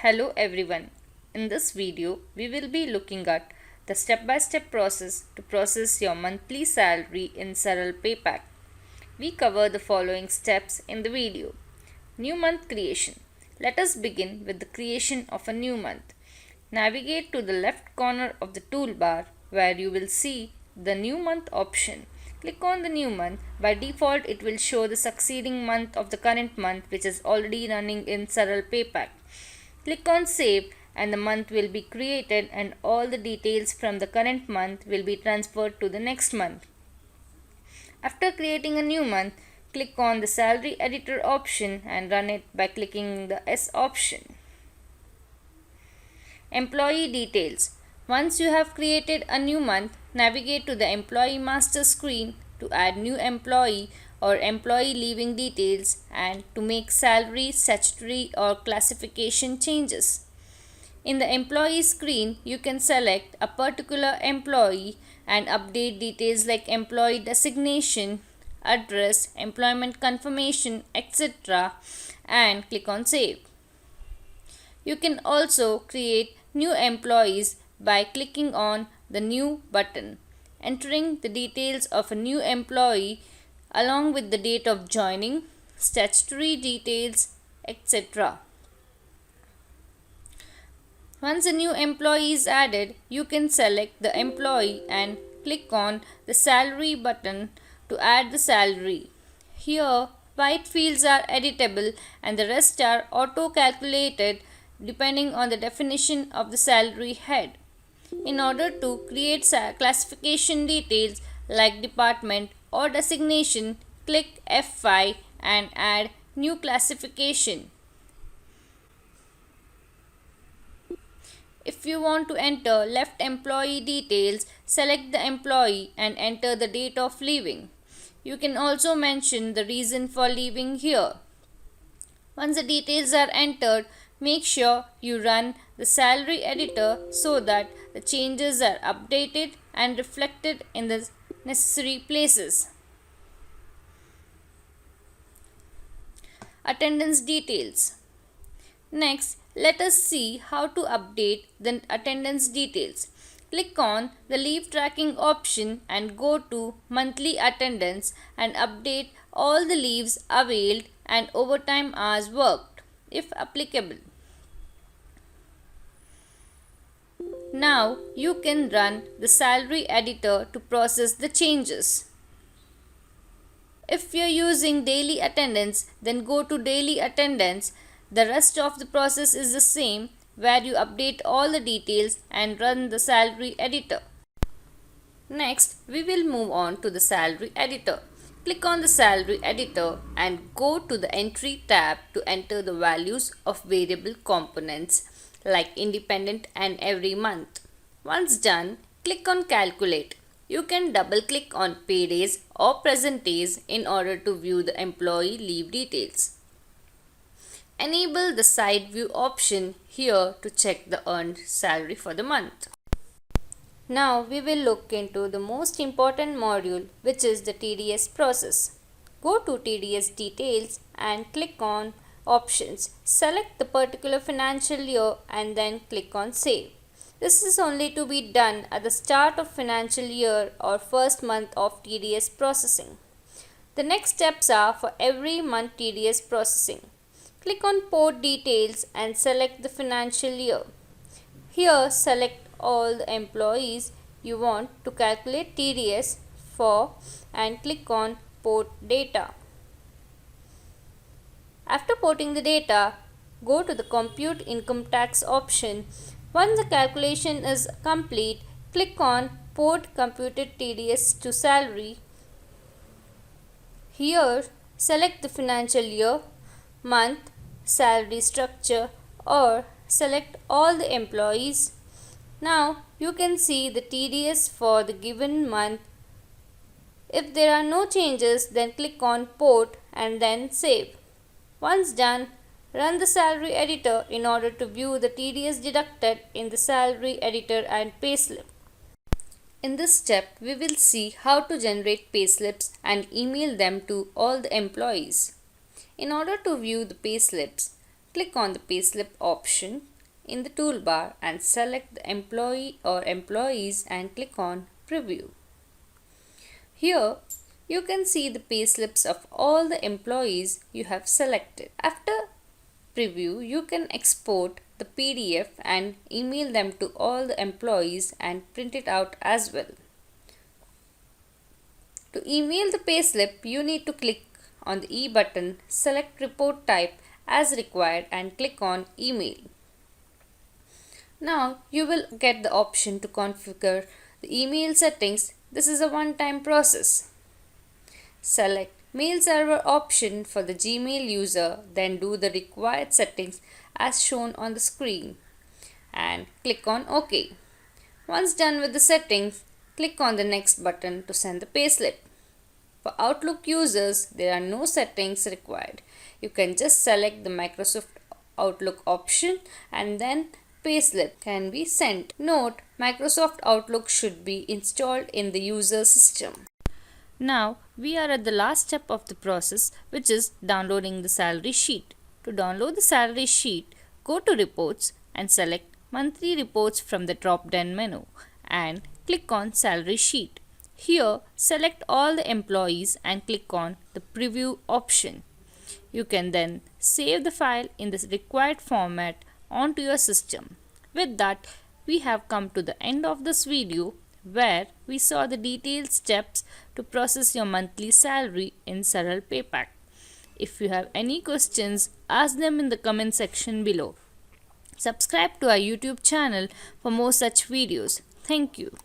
Hello everyone. In this video, we will be looking at the step-by-step process to process your monthly salary in Saral PayPack. We cover the following steps in the video. New month creation. Let us begin with the creation of a new month. Navigate to the left corner of the toolbar where you will see the new month option. Click on the new month. By default, it will show the succeeding month of the current month which is already running in Saral PayPack. Click on save and the month will be created and all the details from the current month will be transferred to the next month. After creating a new month, click on the salary editor option and run it by clicking the S option. Employee details. Once you have created a new month, navigate to the employee master screen to add new employee or employee leaving details and to make salary, statutory or classification changes. In the employee screen, you can select a particular employee and update details like employee designation, address, employment confirmation, etc. and click on save. You can also create new employees by clicking on the new button, entering the details of a new employee along with the date of joining, statutory details, etc. Once a new employee is added, you can select the employee and click on the salary button to add the salary. Here, white fields are editable and the rest are auto-calculated depending on the definition of the salary head. In order to create classification details like department or designation, click F5 and add new classification. If you want to enter left employee details, select the employee and enter the date of leaving. You can also mention the reason for leaving here. Once the details are entered, make sure you run the salary editor so that the changes are updated and reflected in the necessary places. Attendance details. Next, let us see how to update the attendance details. Click on the leave tracking option and go to monthly attendance and update all the leaves availed and overtime hours worked, if applicable. Now you can run the salary editor to process the changes. If you are using daily attendance, then go to daily attendance. The rest of the process is the same, where you update all the details and run the salary editor. Next, we will move on to the salary editor. Click on the salary editor and go to the entry tab to enter the values of variable components like independent and every month. Once done, click on calculate. You can double click on pay days or present days in order to view the employee leave details. Enable the side view option here to check the earned salary for the month. Now we will look into the most important module, which is the TDS process. Go to TDS details and click on options. Select the particular financial year and then click on save. This is only to be done at the start of financial year or first month of TDS processing. The next steps are for every month TDS processing. Click on port details and select the financial year. Here select all the employees you want to calculate TDS for and click on port data. After porting the data, go to the compute income tax option. Once the calculation is complete, click on port computed TDS to salary. Here select the financial year, month, salary structure or select all the employees. Now you can see the TDS for the given month. If there are no changes, then click on port and then save. Once done, run the salary editor in order to view the TDS deducted in the salary editor and payslip. In this step, we will see how to generate payslips and email them to all the employees. In order to view the payslips, click on the Payslip option in the toolbar and select the employee or employees and click on Preview. Here, you can see the payslips of all the employees you have selected. After preview, you can export the PDF and email them to all the employees and print it out as well. To email the payslip, you need to click on the E button, select report type as required and click on email. Now you will get the option to configure the email settings. This is a one-time process. Select Mail Server option for the Gmail user, then do the required settings as shown on the screen and click on OK. Once done with the settings, click on the Next button to send the payslip. For Outlook users, there are no settings required. You can just select the Microsoft Outlook option and then payslip can be sent. Note, Microsoft Outlook should be installed in the user system. Now we are at the last step of the process, which is downloading the salary sheet. To download the salary sheet, go to Reports and select Monthly Reports from the drop-down menu and click on Salary Sheet. Here, select all the employees and click on the Preview option. You can then save the file in the required format onto your system. With that, we have come to the end of this video where we saw the detailed steps to process your monthly salary in Saral PayPack. If you have any questions, ask them in the comment section below. Subscribe to our YouTube channel for more such videos. Thank you.